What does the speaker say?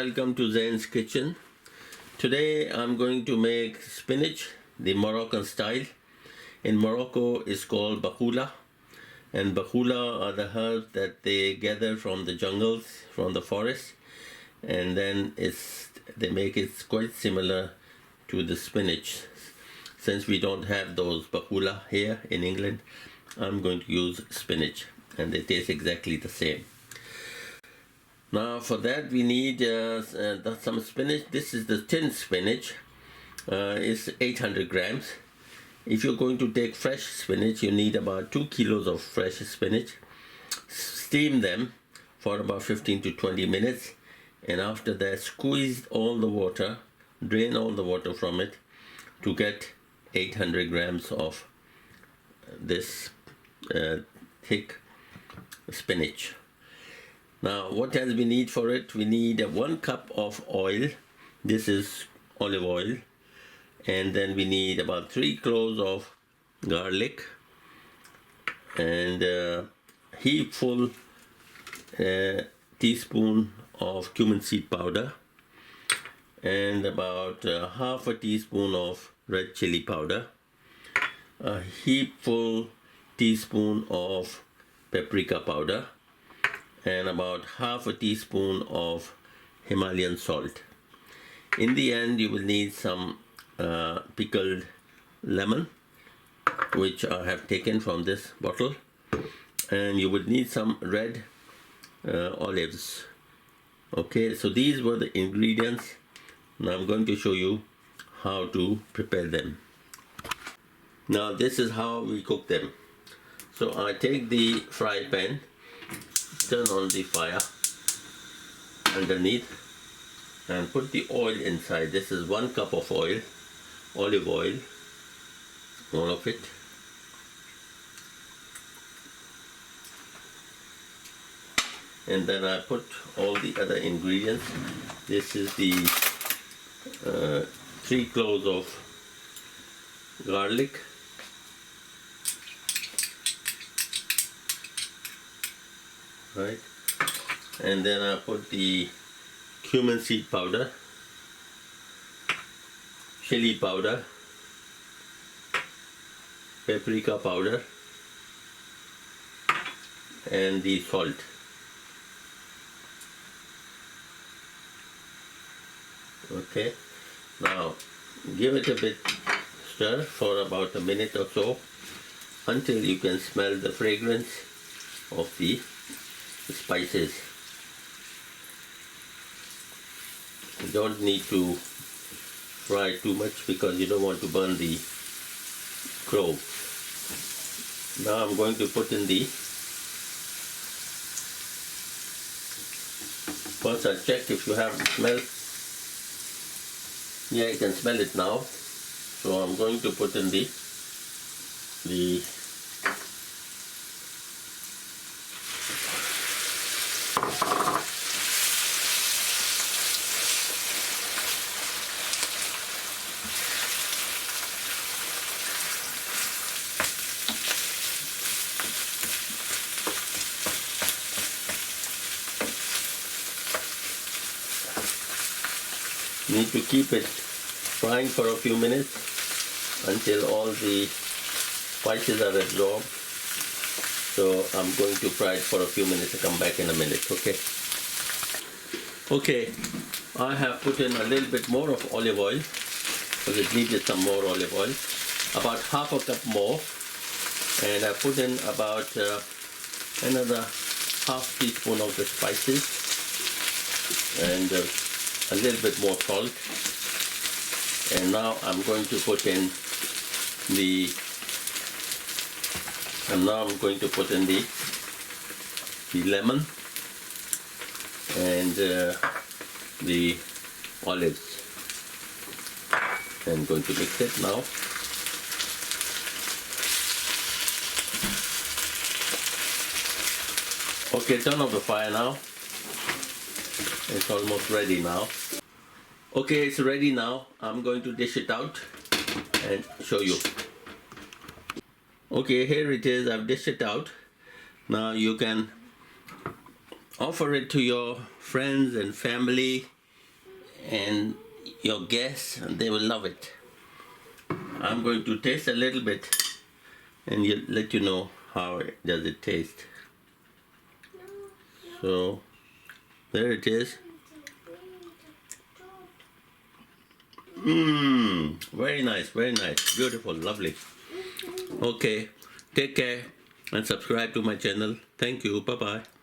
welcome to Zain's Kitchen. Today I'm going to make spinach the Moroccan style. In Morocco it's called Baqoola, and Baqoola are the herbs that they gather from the jungles, from the forest, and then they make it quite similar to the spinach. Since we don't have those Baqoola here in England, I'm going to use spinach, and they taste exactly the same. Now for that we need some spinach. This is the tin spinach. It's 800 grams. If you're going to take fresh spinach, you need about 2 kilos of fresh spinach. Steam them for about 15 to 20 minutes, and after that squeeze all the water, drain all the water from it to get 800 grams of this thick spinach. Now what else we need for it? We need 1 cup of oil. This is olive oil. And then we need about 3 cloves of garlic, and a heapful teaspoon of cumin seed powder, and about half a teaspoon of red chili powder, a heapful teaspoon of paprika powder, and about half a teaspoon of Himalayan salt. In the end, you will need some pickled lemon, which I have taken from this bottle, and you would need some red olives. Okay, so these were the ingredients. Now I'm going to show you how to prepare them. Now this is how we cook them. So I take the fry pan, turn on the fire underneath, and put the oil inside. This is 1 cup of oil, olive oil, all of it. And then I put all the other ingredients. This is the 3 cloves of garlic, right? And then I put the cumin seed powder, chili powder, paprika powder, and the salt. Okay, now give it a bit stir for about a minute or so until you can smell the fragrance of the spices. You don't need to fry too much because you don't want to burn the cloves. Now I'm going to put in the, first I'll check if you have the smell. Yeah, you can smell it now. So I'm going to put in the need to keep it frying for a few minutes until all the spices are absorbed. So I'm going to fry it for a few minutes and come back in a minute, okay? Okay, I have put in a little bit more of olive oil because it needed some more olive oil, about half a cup more, and I put in about another half teaspoon of the spices, and a little bit more salt. And now I'm going to put in the lemon and the olives. I'm going to mix it now. Okay, turn off the fire now. It's almost ready now. Okay, it's ready now. I'm going to dish it out and show you. Okay, here it is. I've dished it out. Now you can offer it to your friends and family and your guests, they will love it. I'm going to taste a little bit and let you know how does it taste. So there it is. Very nice, beautiful, lovely. Okay, take care and subscribe to my channel. Thank you. Bye bye.